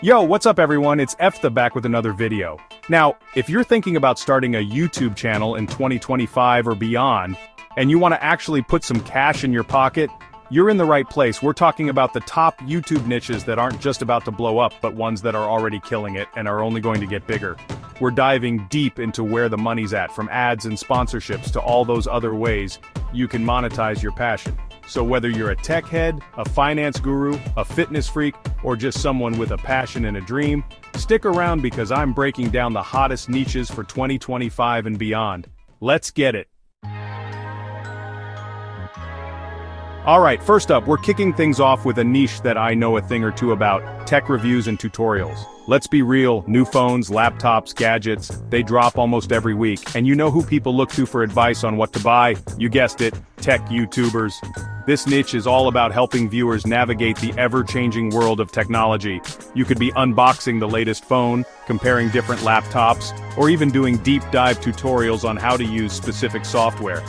Yo, what's up everyone, it's Eftha back with another video. Now, if you're thinking about starting a YouTube channel in 2025 or beyond, and you want to actually put some cash in your pocket, you're in the right place. We're talking about the top YouTube niches that aren't just about to blow up, but ones that are already killing it and are only going to get bigger. We're diving deep into where the money's at, from ads and sponsorships to all those other ways you can monetize your passion. So whether you're a tech head, a finance guru, a fitness freak, or just someone with a passion and a dream, stick around because I'm breaking down the hottest niches for 2025 and beyond. Let's get it. Alright, first up, we're kicking things off with a niche that I know a thing or two about: tech reviews and tutorials. Let's be real, new phones, laptops, gadgets, they drop almost every week, and you know who people look to for advice on what to buy? You guessed it, tech YouTubers. This niche is all about helping viewers navigate the ever-changing world of technology. You could be unboxing the latest phone, comparing different laptops, or even doing deep dive tutorials on how to use specific software.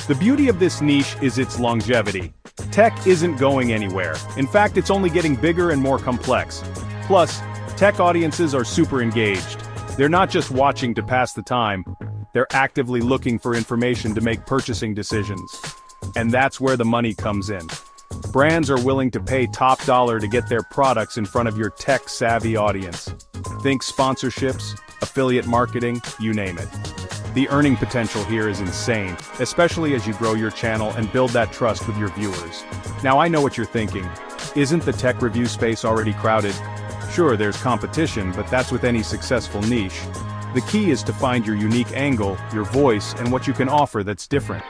The beauty of this niche is its longevity. Tech isn't going anywhere. In fact, it's only getting bigger and more complex. Plus, tech audiences are super engaged. They're not just watching to pass the time, they're actively looking for information to make purchasing decisions. And that's where the money comes in. Brands are willing to pay top dollar to get their products in front of your tech-savvy audience. Think sponsorships, affiliate marketing, you name it. The earning potential here is insane, especially as you grow your channel and build that trust with your viewers. Now I know what you're thinking. Isn't the tech review space already crowded? Sure, there's competition, but that's with any successful niche. The key is to find your unique angle, your voice, and what you can offer that's different.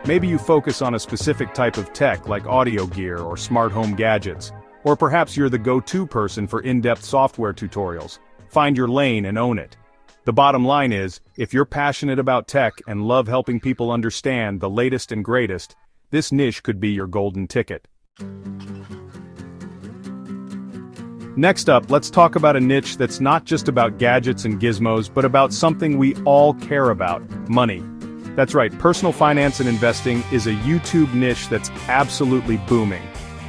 Maybe you focus on a specific type of tech like audio gear or smart home gadgets. Or perhaps you're the go-to person for in-depth software tutorials. Find your lane and own it. The bottom line is, if you're passionate about tech and love helping people understand the latest and greatest, this niche could be your golden ticket. Next up, let's talk about a niche that's not just about gadgets and gizmos, but about something we all care about: money. That's right, personal finance and investing is a YouTube niche that's absolutely booming.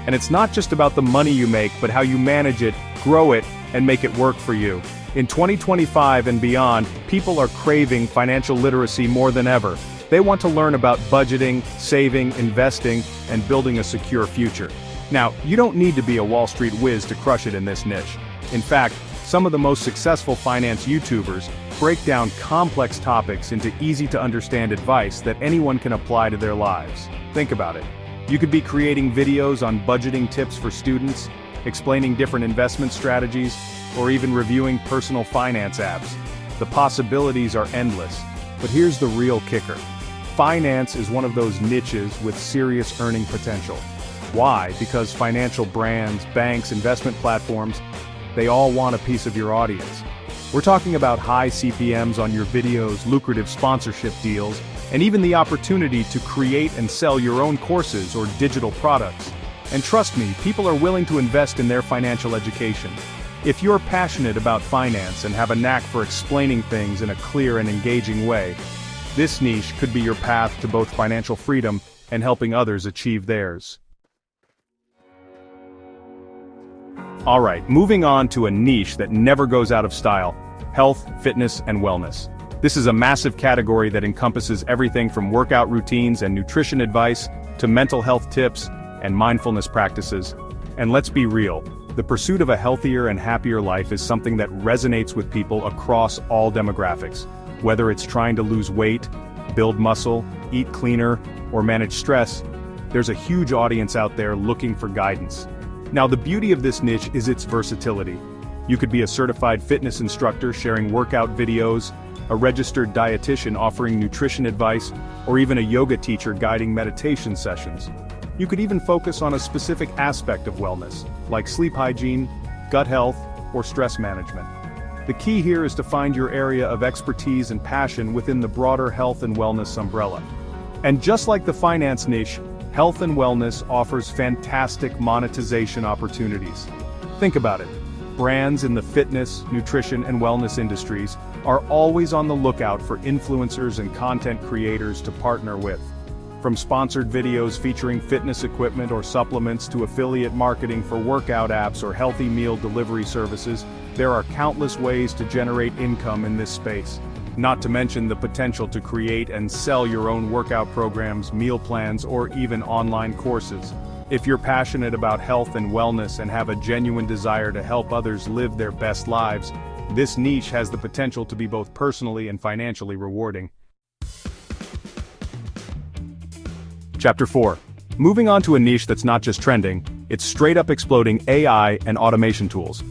And it's not just about the money you make, but how you manage it, grow it, and make it work for you. In 2025 and beyond, people are craving financial literacy more than ever. They want to learn about budgeting, saving, investing, and building a secure future. Now, you don't need to be a Wall Street whiz to crush it in this niche. In fact, some of the most successful finance YouTubers break down complex topics into easy-to-understand advice that anyone can apply to their lives. Think about it. You could be creating videos on budgeting tips for students, explaining different investment strategies, or even reviewing personal finance apps. The possibilities are endless. But here's the real kicker. Finance is one of those niches with serious earning potential. Why? Because financial brands, banks, investment platforms, they all want a piece of your audience. We're talking about high CPMs on your videos, lucrative sponsorship deals, and even the opportunity to create and sell your own courses or digital products. And trust me, people are willing to invest in their financial education. If you're passionate about finance and have a knack for explaining things in a clear and engaging way, this niche could be your path to both financial freedom and helping others achieve theirs. Alright, moving on to a niche that never goes out of style: health, fitness, and wellness. This is a massive category that encompasses everything from workout routines and nutrition advice to mental health tips and mindfulness practices. And let's be real, the pursuit of a healthier and happier life is something that resonates with people across all demographics. Whether it's trying to lose weight, build muscle, eat cleaner, or manage stress, there's a huge audience out there looking for guidance. Now, the beauty of this niche is its versatility. You could be a certified fitness instructor sharing workout videos, a registered dietitian offering nutrition advice, or even a yoga teacher guiding meditation sessions. You could even focus on a specific aspect of wellness, like sleep hygiene, gut health, or stress management. The key here is to find your area of expertise and passion within the broader health and wellness umbrella. And just like the finance niche, health and wellness offers fantastic monetization opportunities. Think about it. Brands in the fitness, nutrition, and wellness industries are always on the lookout for influencers and content creators to partner with. From sponsored videos featuring fitness equipment or supplements to affiliate marketing for workout apps or healthy meal delivery services, there are countless ways to generate income in this space. Not to mention the potential to create and sell your own workout programs, meal plans, or even online courses. If you're passionate about health and wellness and have a genuine desire to help others live their best lives, this niche has the potential to be both personally and financially rewarding. Chapter 4. Moving on to a niche that's not just trending, it's straight up exploding AI and automation tools.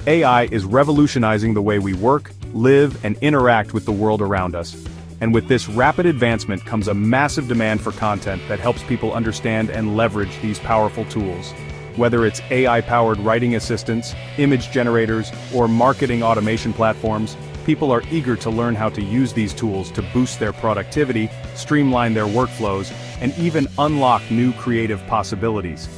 AI is revolutionizing the way we work, live, and interact with the world around us. And with this rapid advancement comes a massive demand for content that helps people understand and leverage these powerful tools. Whether it's AI-powered writing assistants, image generators, or marketing automation platforms, people are eager to learn how to use these tools to boost their productivity, streamline their workflows, and even unlock new creative possibilities.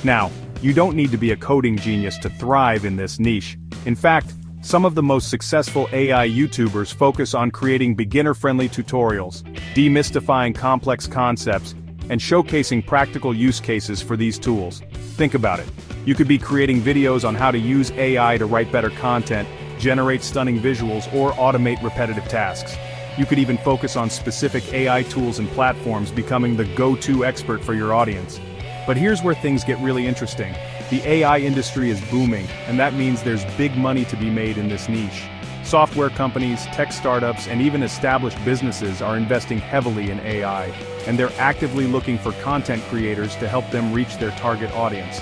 Now, you don't need to be a coding genius to thrive in this niche. In fact, some of the most successful AI YouTubers focus on creating beginner-friendly tutorials, demystifying complex concepts, and showcasing practical use cases for these tools. Think about it. You could be creating videos on how to use AI to write better content, generate stunning visuals, or automate repetitive tasks. You could even focus on specific AI tools and platforms, becoming the go-to expert for your audience. But here's where things get really interesting. The AI industry is booming, and that means there's big money to be made in this niche. Software companies, tech startups, and even established businesses are investing heavily in AI, and they're actively looking for content creators to help them reach their target audience.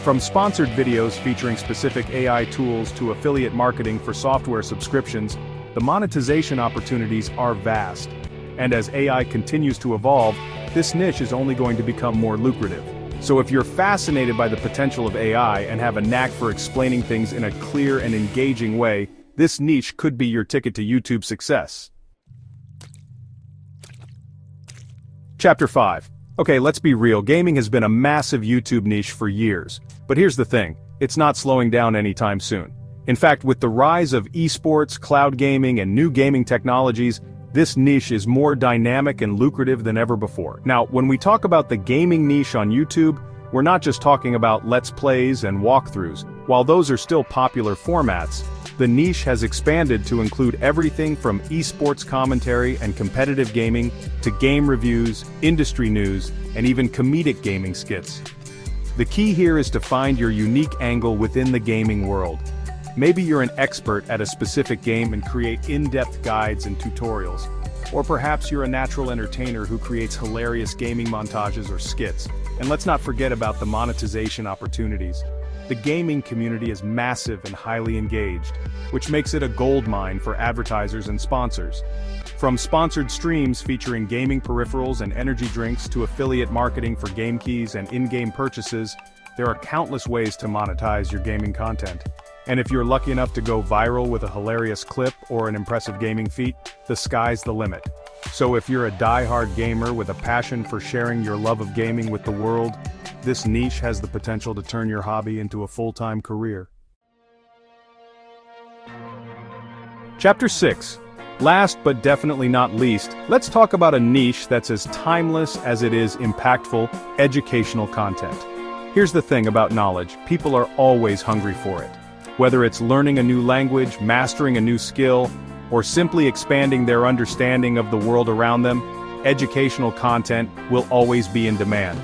From sponsored videos featuring specific AI tools to affiliate marketing for software subscriptions, the monetization opportunities are vast. And as AI continues to evolve, this niche is only going to become more lucrative. So if you're fascinated by the potential of AI and have a knack for explaining things in a clear and engaging way, this niche could be your ticket to YouTube success. Chapter 5. Okay, let's be real, gaming has been a massive YouTube niche for years. But here's the thing, it's not slowing down anytime soon. In fact, with the rise of esports, cloud gaming, and new gaming technologies, this niche is more dynamic and lucrative than ever before. Now, when we talk about the gaming niche on YouTube, we're not just talking about Let's Plays and walkthroughs. While those are still popular formats, the niche has expanded to include everything from esports commentary and competitive gaming to game reviews, industry news, and even comedic gaming skits. The key here is to find your unique angle within the gaming world. Maybe you're an expert at a specific game and create in-depth guides and tutorials. Or perhaps you're a natural entertainer who creates hilarious gaming montages or skits. And let's not forget about the monetization opportunities. The gaming community is massive and highly engaged, which makes it a goldmine for advertisers and sponsors. From sponsored streams featuring gaming peripherals and energy drinks to affiliate marketing for game keys and in-game purchases, there are countless ways to monetize your gaming content. And if you're lucky enough to go viral with a hilarious clip or an impressive gaming feat, the sky's the limit. So if you're a die-hard gamer with a passion for sharing your love of gaming with the world, this niche has the potential to turn your hobby into a full-time career. Chapter 6. Last but definitely not least, let's talk about a niche that's as timeless as it is impactful: educational content. Here's the thing about knowledge, people are always hungry for it. Whether it's learning a new language, mastering a new skill, or simply expanding their understanding of the world around them, educational content will always be in demand.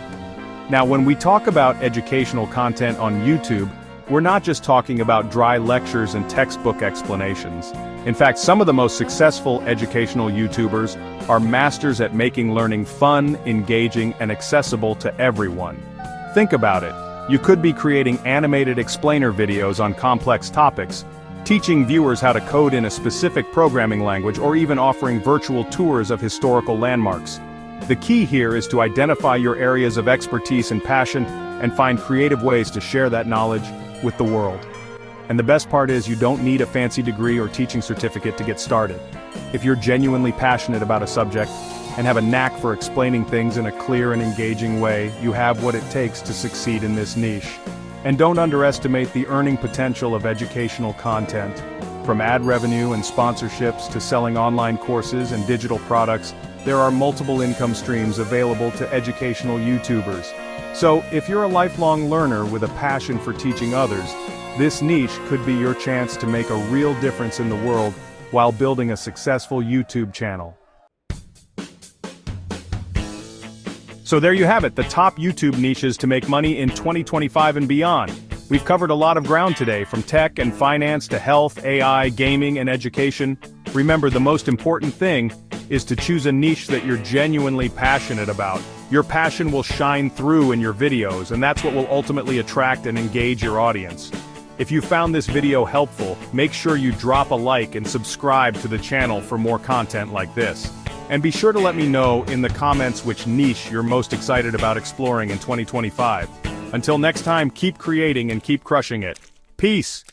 Now, when we talk about educational content on YouTube, we're not just talking about dry lectures and textbook explanations. In fact, some of the most successful educational YouTubers are masters at making learning fun, engaging, and accessible to everyone. Think about it. You could be creating animated explainer videos on complex topics, teaching viewers how to code in a specific programming language, or even offering virtual tours of historical landmarks. The key here is to identify your areas of expertise and passion and find creative ways to share that knowledge with the world. And the best part is you don't need a fancy degree or teaching certificate to get started. If you're genuinely passionate about a subject and have a knack for explaining things in a clear and engaging way, you have what it takes to succeed in this niche. And don't underestimate the earning potential of educational content. From ad revenue and sponsorships to selling online courses and digital products, there are multiple income streams available to educational YouTubers. So, if you're a lifelong learner with a passion for teaching others, this niche could be your chance to make a real difference in the world while building a successful YouTube channel. So there you have it, the top YouTube niches to make money in 2025 and beyond. We've covered a lot of ground today, from tech and finance to health, AI, gaming, and education. Remember, the most important thing is to choose a niche that you're genuinely passionate about. Your passion will shine through in your videos, and that's what will ultimately attract and engage your audience. If you found this video helpful, make sure you drop a like and subscribe to the channel for more content like this. And be sure to let me know in the comments which niche you're most excited about exploring in 2025. Until next time, keep creating and keep crushing it. Peace!